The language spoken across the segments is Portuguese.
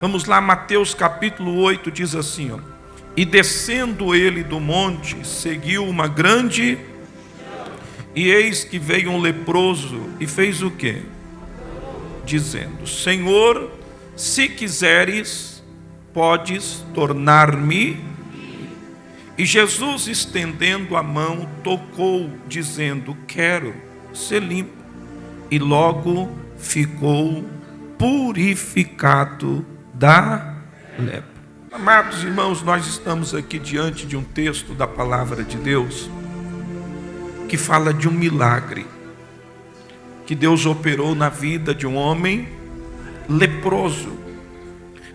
Vamos lá, Mateus capítulo 8 diz assim, ó: e descendo ele do monte, seguiu uma grande, e eis que veio um leproso, e fez o quê? Dizendo: Senhor, se quiseres, podes tornar-me. E Jesus, estendendo a mão, tocou, dizendo: quero ser limpo. E logo ficou purificado da lepra. Amados irmãos, nós estamos aqui diante de um texto da palavra de Deus que fala de um milagre que Deus operou na vida de um homem leproso.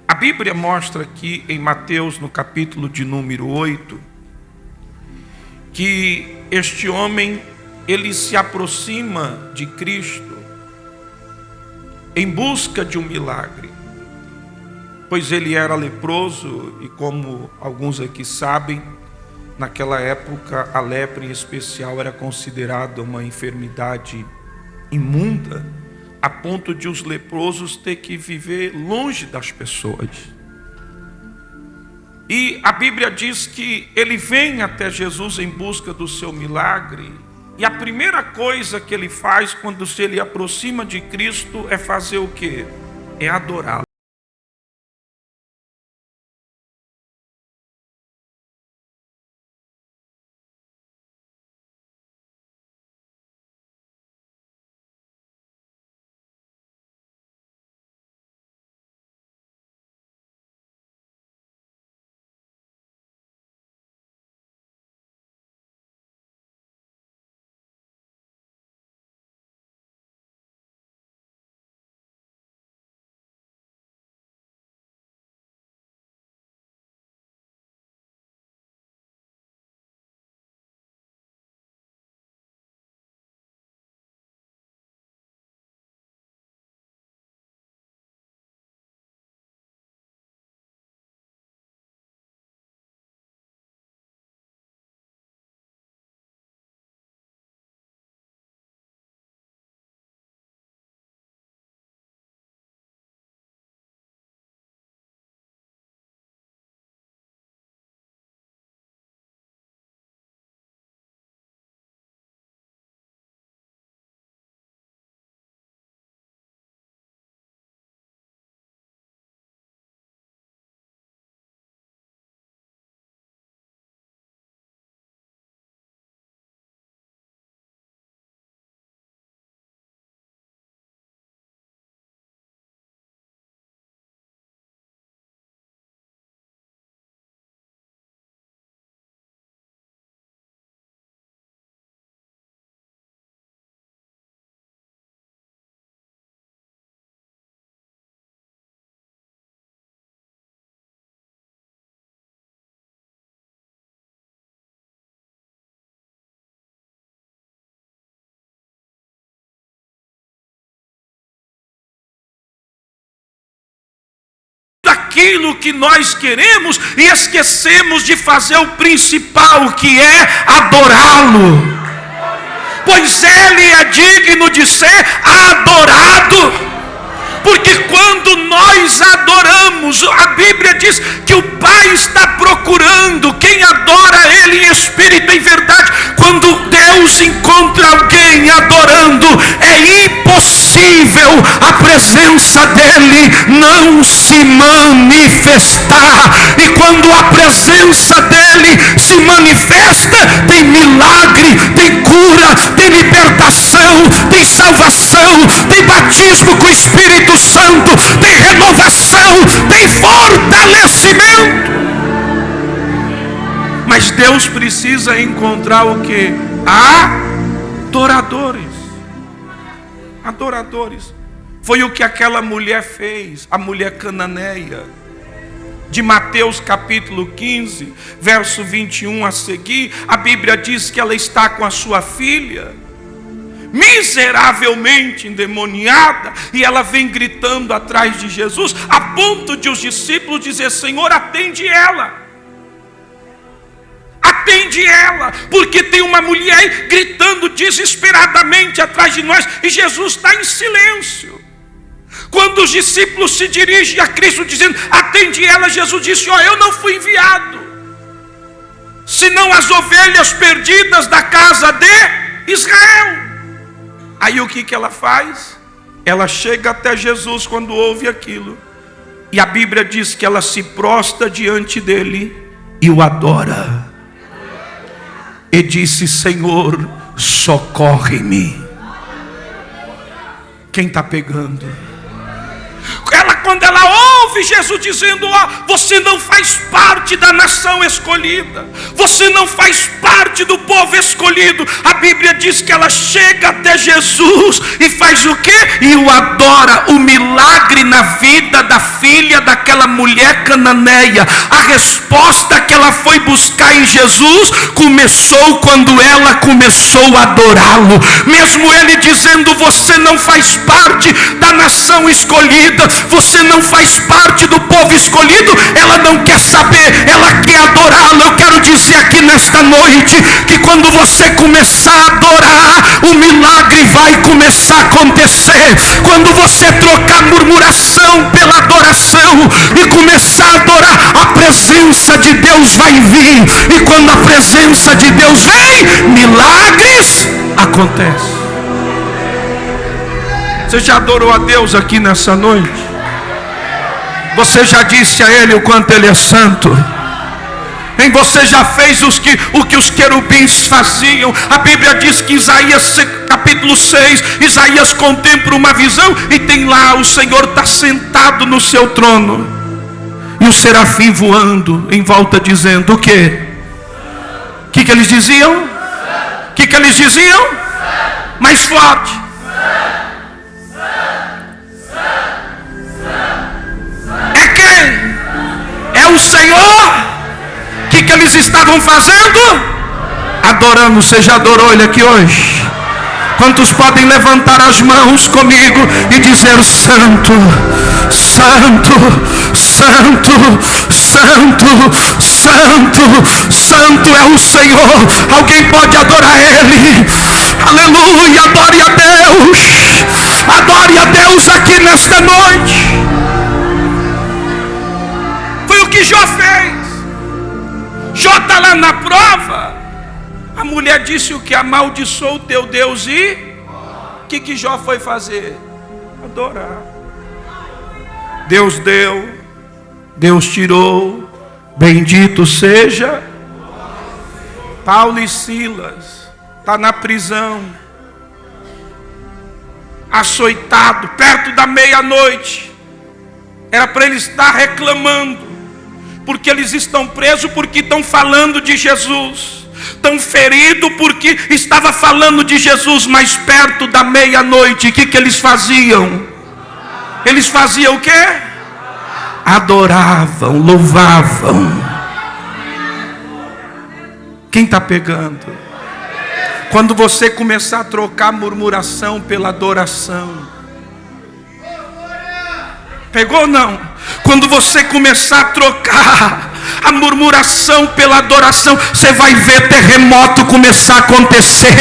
A Bíblia mostra aqui em Mateus, no capítulo de número 8, que este homem, ele se aproxima de Cristo em busca de um milagre, pois ele era leproso e, como alguns aqui sabem, naquela época a lepra em especial era considerada uma enfermidade imunda, a ponto de os leprosos ter que viver longe das pessoas. E a Bíblia diz que ele vem até Jesus em busca do seu milagre, e a primeira coisa que ele faz quando se ele aproxima de Cristo é fazer o quê? É adorá-lo. Aquilo que nós queremos e esquecemos de fazer o principal, que é adorá-lo, pois ele é digno de ser adorado. Porque quando nós adoramos, a Bíblia diz que o Pai está procurando quem adora Ele em espírito e em verdade. Quando Deus encontra alguém adorando, é impossível a presença dEle não se manifestar. E quando a presença dEle se manifesta, tem milagre, tem cura, tem libertação, tem salvação, tem batismo com o Espírito Santo, tem renovação, tem fortalecimento. Mas Deus precisa encontrar o que? Adoradores. Adoradores. Foi o que aquela mulher fez, a mulher cananeia, de Mateus capítulo 15, verso 21 a seguir. A Bíblia diz que ela está com a sua filha miseravelmente endemoniada, e ela vem gritando atrás de Jesus, a ponto de os discípulos dizer: Senhor, atende ela, porque tem uma mulher gritando desesperadamente atrás de nós, e Jesus está em silêncio. Quando os discípulos se dirigem a Cristo dizendo: atende ela, Jesus disse: ó, eu não fui enviado senão as ovelhas perdidas da casa de Israel. Aí o que ela faz? Ela chega até Jesus quando ouve aquilo, e a Bíblia diz que ela se prostra diante dele e o adora, e disse: Senhor, socorre-me. Quem está pegando? Quando ela ouve Jesus dizendo: ó, você não faz parte da nação escolhida, você não faz parte do povo escolhido, a Bíblia diz que ela chega até Jesus e faz o quê? E o adora. O milagre na vida da filha daquela mulher cananeia, a resposta que ela foi buscar em Jesus começou quando ela começou a adorá-lo. Mesmo ele dizendo: você não faz parte da nação escolhida, você não faz parte do povo escolhido, ela não quer saber, ela quer adorá-lo. Eu quero dizer aqui nesta noite que quando você começar a adorar, o milagre vai começar a acontecer. Quando você trocar murmuração pela adoração e começar a adorar, a presença de Deus vai vir, e quando a presença de Deus vem, milagres acontecem. Você já adorou a Deus aqui nessa noite? Você já disse a Ele o quanto Ele é santo? Em você já fez o que os querubins faziam? A Bíblia diz que Isaías capítulo 6, Isaías contempla uma visão e tem lá o Senhor está sentado no seu trono, e o serafim voando em volta dizendo o quê? O que eles diziam? O que eles diziam? Mais forte. É o Senhor. O que eles estavam fazendo? Adorando. Você já adorou Ele aqui hoje? Quantos podem levantar as mãos comigo e dizer: Santo, Santo, Santo, Santo, Santo, Santo é o Senhor. Alguém pode adorar Ele? Aleluia, adore a Deus. Adore a Deus aqui nesta noite. Foi o que Jó fez. Jó está lá na prova. A mulher disse o que? Amaldiçoou o teu Deus. E o que Jó foi fazer? Adorar. Deus deu, Deus tirou, bendito seja. Paulo e Silas está na prisão, açoitado, perto da meia-noite. Era para eles estar reclamando, porque eles estão presos porque estão falando de Jesus, estão feridos porque estava falando de Jesus. Mas perto da meia-noite, o que eles faziam? Eles faziam o quê? Adoravam, louvavam. Quem está pegando? Quando você começar a trocar murmuração pela adoração. Pegou ou não? Quando você começar a trocar a murmuração pela adoração, você vai ver terremoto começar a acontecer.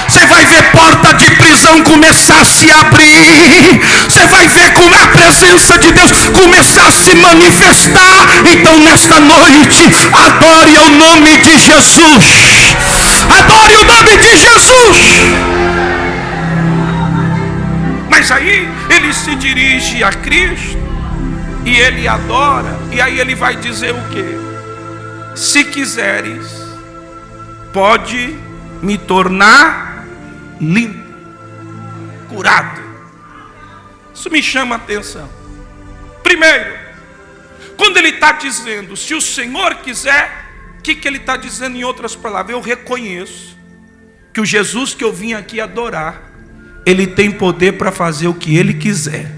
Você vai ver porta de prisão começar a se abrir. Você vai ver como a presença de Deus começar a se manifestar. Então nesta noite, adore o nome de Jesus. Adore o nome de Jesus. Mas aí ele se dirige a Cristo e ele adora. E aí ele vai dizer o quê? Se quiseres, pode me tornar limpo, curado. Isso me chama a atenção. Primeiro, quando ele está dizendo, se o Senhor quiser, o que ele está dizendo em outras palavras? Eu reconheço que o Jesus que eu vim aqui adorar, Ele tem poder para fazer o que Ele quiser.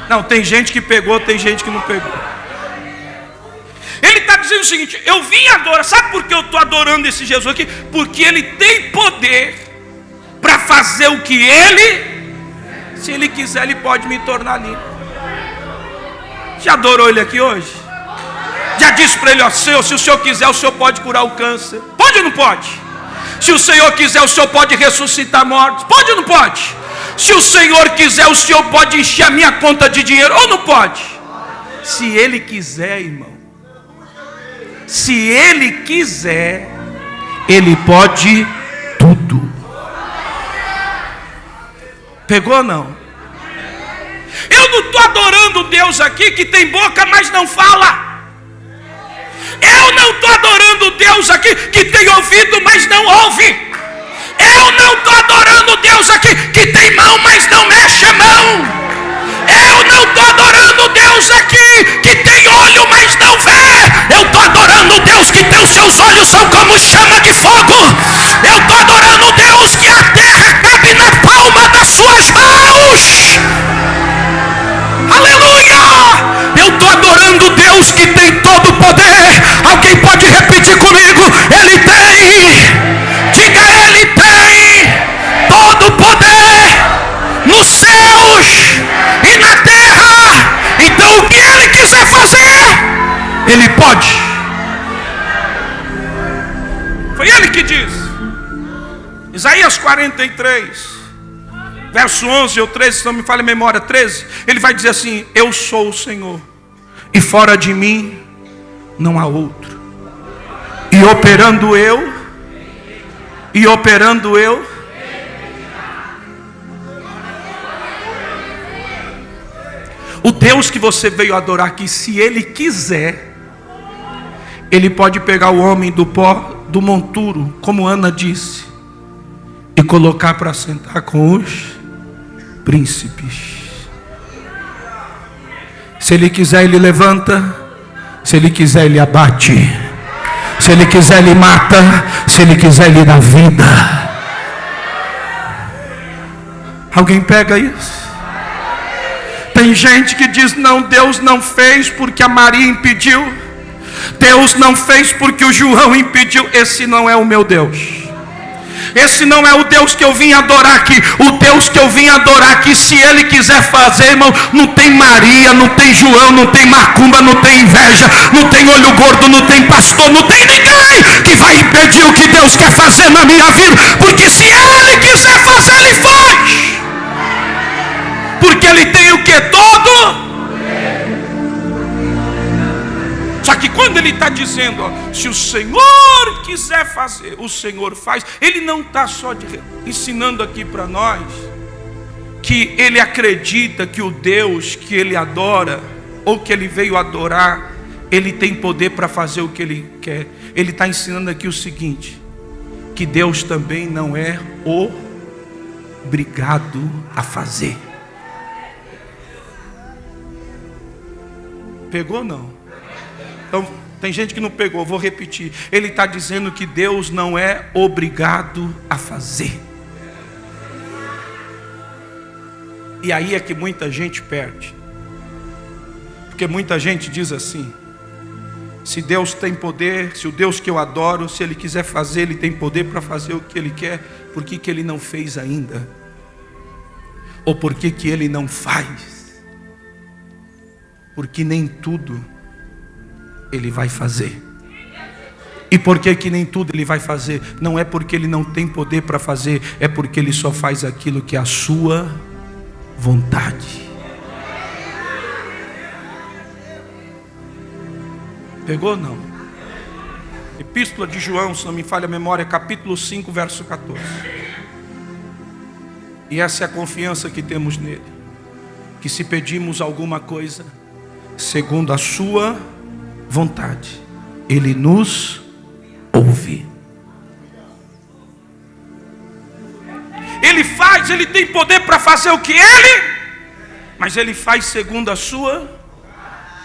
Não, tem gente que pegou, tem gente que não pegou. Ele está dizendo o seguinte: eu vim adorar. Sabe por que eu estou adorando esse Jesus aqui? Porque Ele tem poder para fazer o que Ele, se Ele quiser, Ele pode me tornar limpo. Já adorou Ele aqui hoje? Já disse para Ele: ó Senhor, se o Senhor quiser, o Senhor pode curar o câncer. Pode ou não pode? Se o Senhor quiser, o Senhor pode ressuscitar mortos. Pode ou não pode? Se o Senhor quiser, o Senhor pode encher a minha conta de dinheiro, ou não pode? Se Ele quiser, irmão. Se Ele quiser, Ele pode tudo. Pegou ou não? Eu não estou adorando Deus aqui que tem boca, mas não fala. Eu não estou adorando Deus aqui que tem ouvido, mas não ouve. Eu não estou adorando Deus aqui que tem mão, mas não mexe a mão. Eu não estou adorando Deus aqui que tem olho, mas não vê. Eu estou adorando Deus que tem os seus olhos são como chama de fogo. Eu estou adorando Deus que a terra cabe na palma das suas mãos. Aleluia! Eu estou adorando Deus que tem todo o poder. Alguém pode repetir comigo? Ele tem. Diga, Ele tem todo o poder nos céus e na terra. Então o que Ele quiser fazer, Ele pode. Foi Ele que disse. Isaías 43 verso 11 ou 13, se não me falha a memória, 13, ele vai dizer assim: eu sou o Senhor, e fora de mim não há outro. E operando eu, o Deus que você veio adorar aqui, se Ele quiser, Ele pode pegar o homem do pó, do monturo, como Ana disse, e colocar para sentar com os príncipes. Se Ele quiser, Ele levanta. Se Ele quiser, Ele abate. Se Ele quiser, Ele mata. Se Ele quiser, Ele dá vida. Alguém pega isso? Tem gente que diz: não, Deus não fez porque a Maria impediu. Deus não fez porque o João impediu. Esse não é o meu Deus. Esse não é o Deus que eu vim adorar aqui. O Deus que eu vim adorar aqui, se Ele quiser fazer, irmão, não tem Maria, não tem João, não tem macumba, não tem inveja, não tem olho gordo, não tem pastor, não tem ninguém que vai impedir o que Deus quer fazer na minha vida. Porque se Ele quiser fazer, Ele faz. Porque Ele tem o que? Todo. Só que quando Ele está dizendo, ó, se o Senhor quiser fazer, o Senhor faz. Ele não está só ensinando aqui para nós que Ele acredita que o Deus que Ele adora, ou que Ele veio adorar, Ele tem poder para fazer o que Ele quer. Ele está ensinando aqui o seguinte: que Deus também não é obrigado a fazer. Pegou ou não? Então, tem gente que não pegou, vou repetir. Ele está dizendo que Deus não é obrigado a fazer. E aí é que muita gente perde. Porque muita gente diz assim: se Deus tem poder, se o Deus que eu adoro, se Ele quiser fazer, Ele tem poder para fazer o que Ele quer, por que que Ele não fez ainda? Ou por que que Ele não faz? Porque nem tudo Ele vai fazer. E por que que nem tudo Ele vai fazer? Não é porque Ele não tem poder para fazer, é porque Ele só faz aquilo que é a sua vontade. Pegou ou não? Epístola de João, se não me falha a memória, capítulo 5, verso 14. E essa é a confiança que temos nele, que se pedimos alguma coisa segundo a sua vontade, Ele nos ouve. Ele faz, Ele tem poder para fazer o que Ele, mas Ele faz segundo a sua.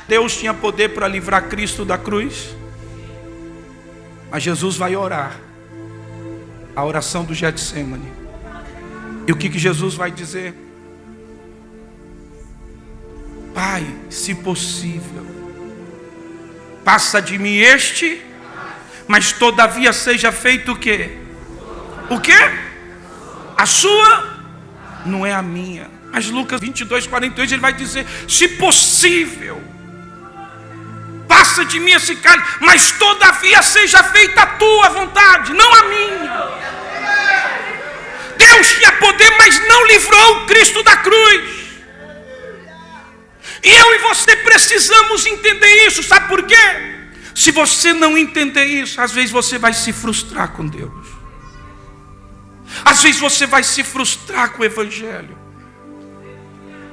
Deus tinha poder para livrar Cristo da cruz, mas Jesus vai orar a oração do Getsêmani. E o que Jesus vai dizer? Pai, se possível, passa de mim este, mas todavia seja feito o quê? O quê? A sua, não é a minha. Mas Lucas 22, 48, ele vai dizer: se possível, passa de mim esse cálice, mas todavia seja feita a tua vontade, não a minha. Deus tinha poder, mas não livrou Cristo da cruz. E eu e você precisamos entender isso. Sabe por quê? Se você não entender isso, às vezes você vai se frustrar com Deus. Às vezes você vai se frustrar com o Evangelho.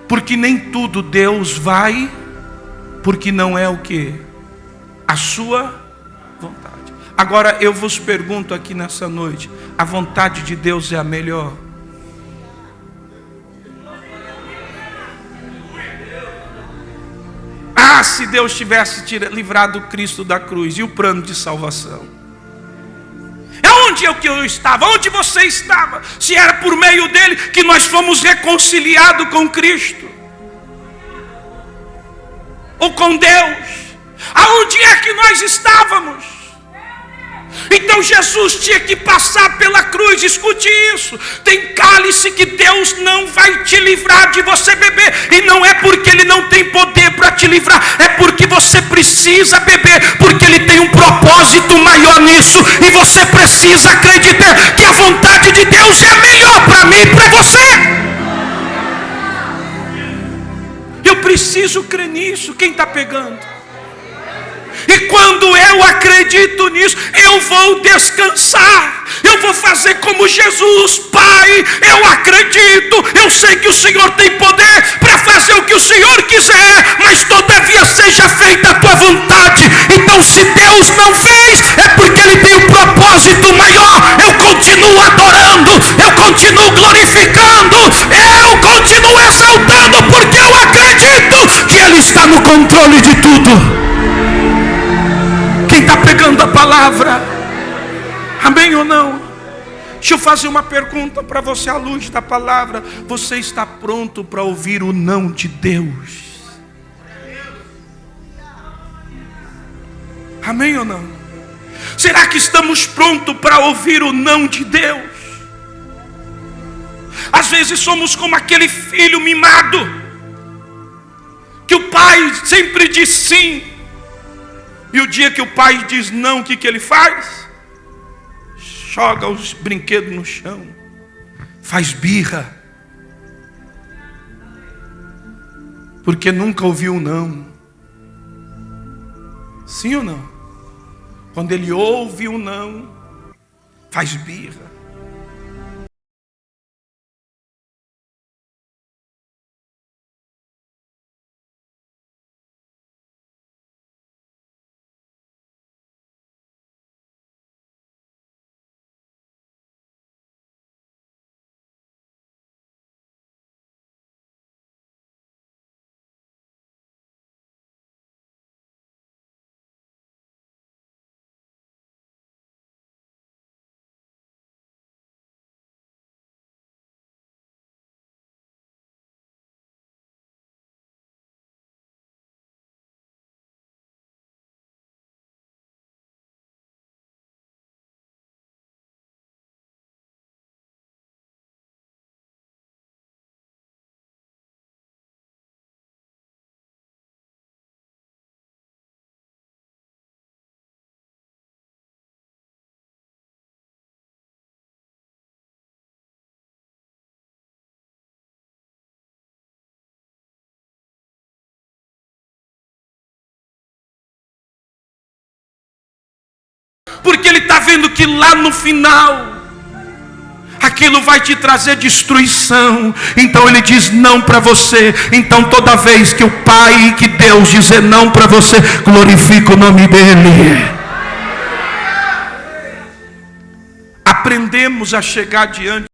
Porque nem tudo Deus vai, porque não é o que? A sua vontade. Agora eu vos pergunto aqui nessa noite, a vontade de Deus é a melhor? Ah, se Deus tivesse livrado Cristo da cruz e o plano de salvação. Onde é que eu estava? Onde você estava? Se era por meio dele que nós fomos reconciliados com Cristo. Ou com Deus. Aonde é que nós estávamos? Então Jesus tinha que passar pela cruz. Escute isso. Tem cálice que Deus não vai te livrar de você beber. E não é porque Ele não tem poder para te livrar. É porque você precisa beber. Porque Ele tem um propósito maior nisso. E você precisa acreditar que a vontade de Deus é a melhor para mim e para você. Eu preciso crer nisso. Quem está pegando? E quando eu acredito nisso, eu vou descansar. Eu vou fazer como Jesus. Pai, eu acredito. Eu sei que o Senhor tem poder para fazer o que o Senhor quiser, mas todavia seja feita a tua vontade. Então se Deus não fez, é porque Ele tem um propósito maior. Eu continuo adorando, eu continuo glorificando, eu continuo exaltando, porque eu acredito que Ele está no controle de tudo. Quem está pegando a palavra? Amém ou não? Deixa eu fazer uma pergunta para você à luz da palavra. Você está pronto para ouvir o não de Deus? Amém ou não? Será que estamos prontos para ouvir o não de Deus? Às vezes somos como aquele filho mimado, que o pai sempre diz sim. E o dia que o pai diz não, o que ele faz? Joga os brinquedos no chão, faz birra, porque nunca ouviu não. Sim ou não? Quando ele ouve o não, faz birra. Porque ele está vendo que lá no final aquilo vai te trazer destruição. Então ele diz não para você. Então toda vez que o Pai, que Deus dizer não para você, glorifica o nome dele. Aprendemos a chegar diante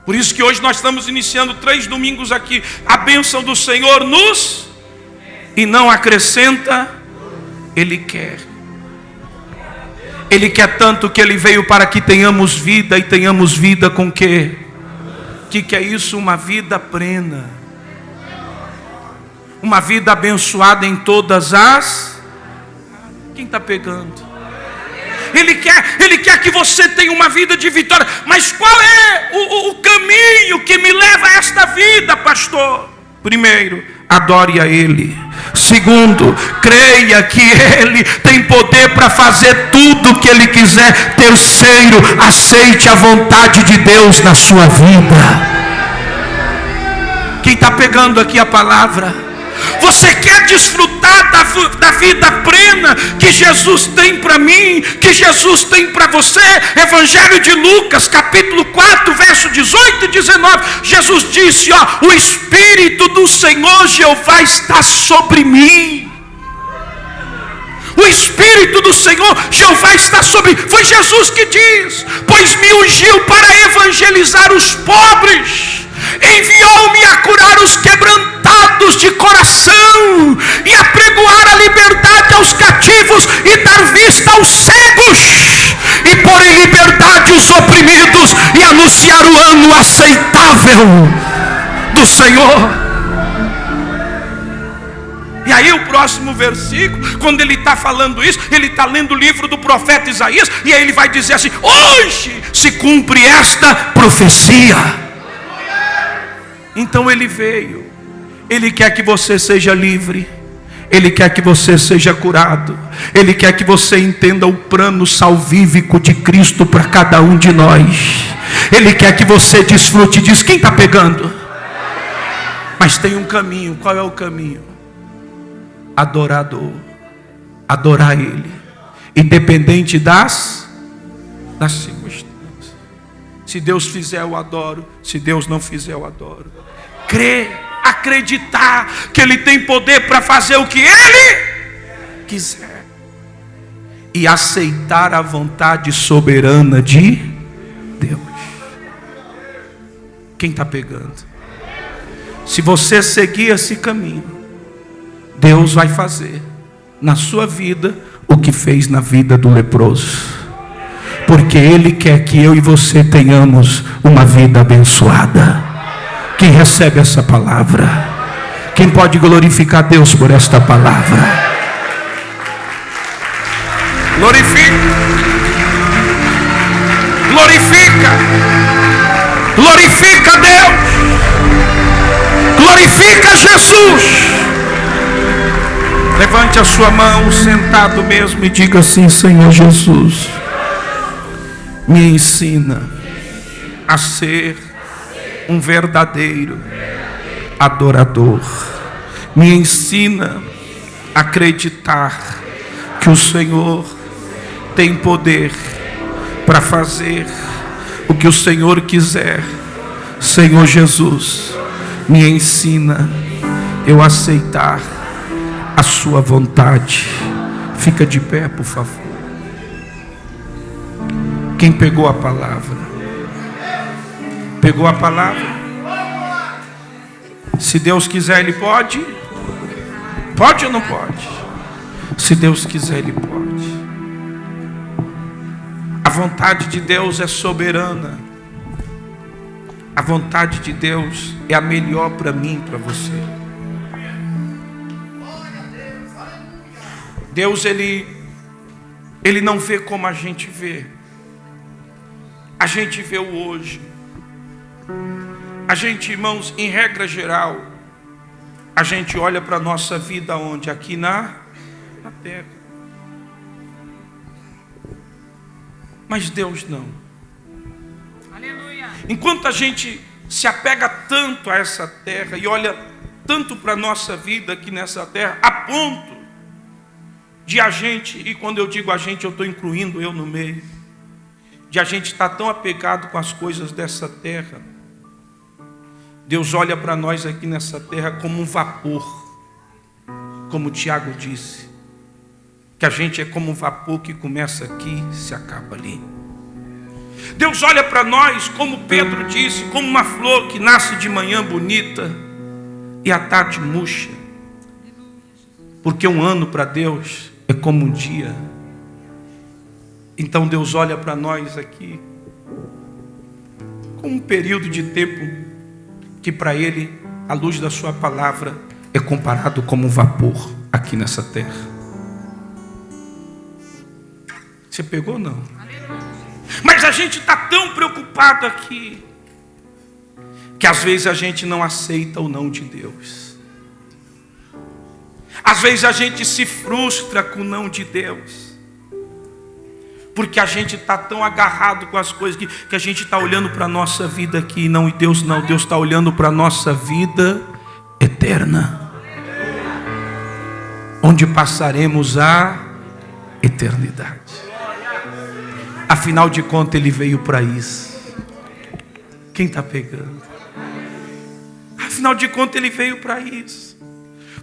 Por isso que hoje nós estamos iniciando 3 domingos aqui. A bênção do Senhor nos e não acrescenta. Ele quer. Ele quer tanto que Ele veio para que tenhamos vida, e tenhamos vida com quê? Que é isso? Uma vida plena. Uma vida abençoada em todas as... Quem está pegando? Ele quer que você tenha uma vida de vitória. Mas qual é o caminho que me leva a esta vida, pastor? Primeiro, adore a Ele. Segundo, creia que Ele tem poder para fazer tudo o que Ele quiser. Terceiro, aceite a vontade de Deus na sua vida. Quem está pegando aqui a palavra? Você quer desfrutar da vida plena que Jesus tem para mim, que Jesus tem para você? Evangelho de Lucas, capítulo 4, verso 18 e 19. Jesus disse, o Espírito do Senhor Jeová está sobre mim. O Espírito do Senhor Jeová está sobre mim. Foi Jesus que diz: pois me ungiu para evangelizar os pobres, enviou-me a curar os quebrantados de coração, e a pregoar a liberdade aos cativos, e dar vista aos cegos, e pôr em liberdade os oprimidos, e anunciar o ano aceitável do Senhor. E aí o próximo versículo, quando ele está falando isso, ele está lendo o livro do profeta Isaías, e aí ele vai dizer assim: hoje se cumpre esta profecia. Então ele veio, ele quer que você seja livre, ele quer que você seja curado, ele quer que você entenda o plano salvífico de Cristo para cada um de nós. Ele quer que você desfrute disso. Quem está pegando? Mas tem um caminho. Qual é o caminho? Adorador, adorar Ele, independente das circunstâncias. Se Deus fizer, eu adoro. Se Deus não fizer, eu adoro. Crer, acreditar que Ele tem poder para fazer o que Ele quiser, e aceitar a vontade soberana de Deus. Quem está pegando? Se você seguir esse caminho, Deus vai fazer na sua vida o que fez na vida do leproso, porque Ele quer que eu e você tenhamos uma vida abençoada. Quem recebe essa palavra? Quem pode glorificar Deus por esta palavra? Glorifica, glorifica, glorifica Deus, glorifica Jesus. Levante a sua mão, sentado mesmo, e diga assim: Senhor Jesus, me ensina a ser um verdadeiro adorador. Me ensina a acreditar que o Senhor tem poder para fazer o que o Senhor quiser. Senhor Jesus, me ensina eu aceitar a sua vontade. Fica de pé, por favor. Quem pegou a palavra? Pegou a palavra? Se Deus quiser, Ele pode? Pode ou não pode? Se Deus quiser, Ele pode. A vontade de Deus é soberana. A vontade de Deus é a melhor para mim, para você. Deus, Ele não vê como a gente vê. A gente vê o hoje. A gente, irmãos, em regra geral, a gente olha para a nossa vida onde? Aqui na terra. Mas Deus não. Aleluia. Enquanto a gente se apega tanto a essa terra e olha tanto para a nossa vida aqui nessa terra, a ponto de a gente, e quando eu digo a gente, eu estou incluindo eu no meio, de a gente estar tão apegado com as coisas dessa terra. Deus olha para nós aqui nessa terra como um vapor, como o Tiago disse, que a gente é como um vapor que começa aqui e se acaba ali. Deus olha para nós, como Pedro disse, como uma flor que nasce de manhã bonita e à tarde murcha. Porque um ano para Deus é como um dia. Então Deus olha para nós aqui com um período de tempo que para Ele, à luz da sua palavra, é comparado como um vapor aqui nessa terra. Você pegou ou não? Mas a gente está tão preocupado aqui que às vezes a gente não aceita o não de Deus. Às vezes a gente se frustra com o não de Deus, porque a gente está tão agarrado com as coisas que a gente está olhando para a nossa vida aqui. Não, e Deus não, Deus está olhando para a nossa vida eterna, onde passaremos a eternidade. Afinal de contas, Ele veio para isso. Quem está pegando? Afinal de contas, Ele veio para isso.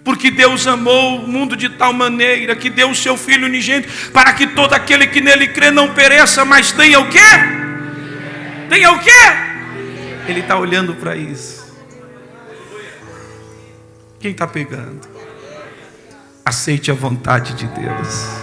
Porque Deus amou o mundo de tal maneira que deu o seu Filho unigênito, para que todo aquele que nele crê não pereça, mas tenha o quê? Tenha o quê? Ele está olhando para isso. Quem está pegando? Aceite a vontade de Deus.